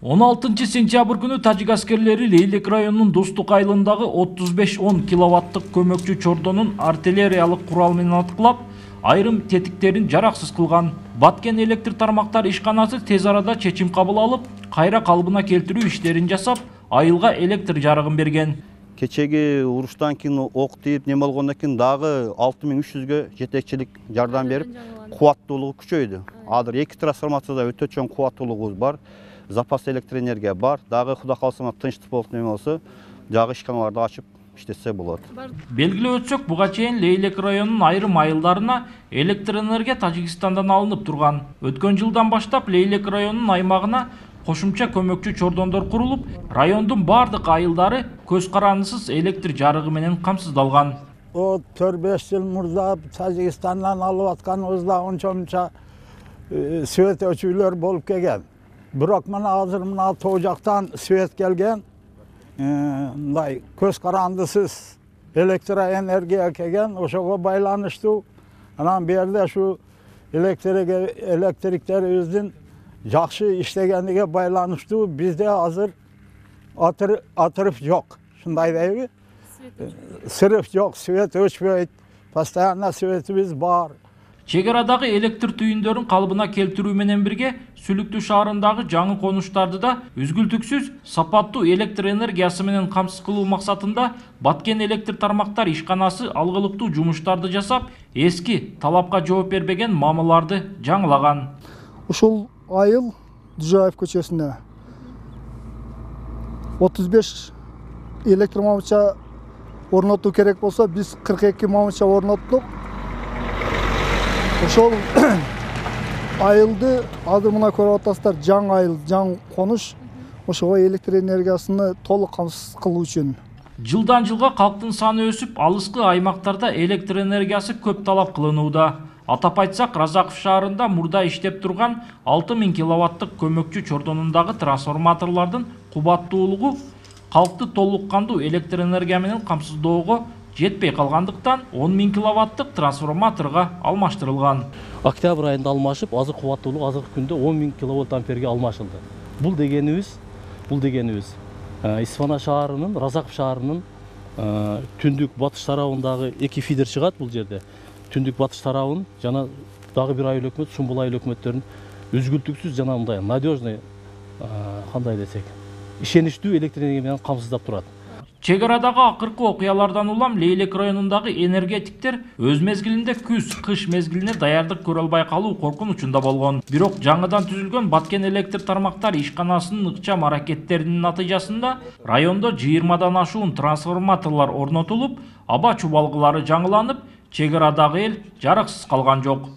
16 сентябрь күнү тажик аскерлери Лейлек районунун Достук айылындагы 35-10 киловаттык көмөкчү чордонун артиллериялык курал менен аткылап, айрым тетиктерин жараксыз кылган. Баткен электр тармактар ишканасы тез арада чечим кабыл алып, кайра калыбына келтирүү иштерин жасап, айылга электр жарыгын берген. Кечеги уруштан кийин ок тийип неме болгондон кийин дагы 6300гө жетекчилик жардам берип, кубаттуулугу күчөйдү. Азыр 2 трансформацияда өтө чоң кубаттуулугубуз бар. Запас электроэнергия бар. Дагы Кудай калса тынчтык болуп неме болсо, жагы ишканаларды ачып иштесе болот. Белгилеп өтсөк, буга чейин Лейлек районунун айрым айылдарына электроэнергия Тажикстандан алынып турган. Өткөн жылдан баштап Лейлек районунун аймагына кошумча көмөкчү чордондор курулуп, райондун бардык айылдары көз карандысыз электр жарыгы менен камсыздалган. 4-5 жыл мурда Тажикстандан алып атканыбызда онча свет өчүүлөр болуп келген. Бирок мына азыр мына тоо жактан свет келген, мындай көз карандысыз электроэнергия келген, ошого байланыштуу. Анан берде ушу электриктерибиздин жакшы иштегениге байланыштуу бизде азыр атырып жок. Шундай дейби? Сырыф жок, свет өчпөйт, постоянно светибиз бар. Чегарадагы электр түйүндөрүн калыбына келтирүү менен бирге Сүлүктүү шаарындагы жаңы конуштарды да үзгүлтүксүз сапаттуу электр энергиясы менен камсыз кылуу максатында Баткен электр тармактар ишканасы алгылыктуу жумуштарды жасап, эски талапка жооп бербеген мамыларды жаңылаган. Ушул айыл Дужаев көчөсүнө 35 электр мамыча орнотуу керек болсо, биз 42 мамыча орноттук. Ошол айылды азыр мына көрүп атасыздар, жаңы айыл, жаңы конуш. Ошого электр энергиясыны толук камсыз кылуу үчүн. Жылдан жылга калктын саны өсүп, алыскы аймактарда электр энергиясы көп талап кылынууда. Атап айтсак, Разаков шаарында мурда иштеп турган 6000 киловаттык көмөкчү чордонундагы трансформаторлордун кубаттуулугу калкты толук кандуу электр энергия менен камсыздоого жетпей калгандыктан 10.000 киловаттык трансформаторга алмаштырылган. Октябрь айында алмашып, азыр кубаттуулук азыркы күндө 10.000 киловольт амперге алмашылды. Бул дегенибиз Исфана шаарынын, Разаков шаарынын түндүк батыш тарабындагы 2 фидер чыгат бул жерде. Түндүк батыш тарабын жана дагы бир айыл өкмөт, Сумбул айыл өкмөттөрүн үзгүлтүксүз жана мындай надежный, кандай десек, ишеничтүү электр энергия менен камсыздап турат. Чегарадагы акыркы окуялардан улам Лейлек районундагы энергетиктер өз мезгилинде күз-кыш мезгилине даярдык көрө албай калуу коркунучунда болгон. Бирок жаңыдан түзүлгөн Баткен электр тармактар ишканасынын ыкчам аракеттеринин натыйжасында райондо 20дан ашуун трансформаторлор орнотулуп, аба чубалгылары жаңыланып, чегарадагы эл жарыксыз калган жок.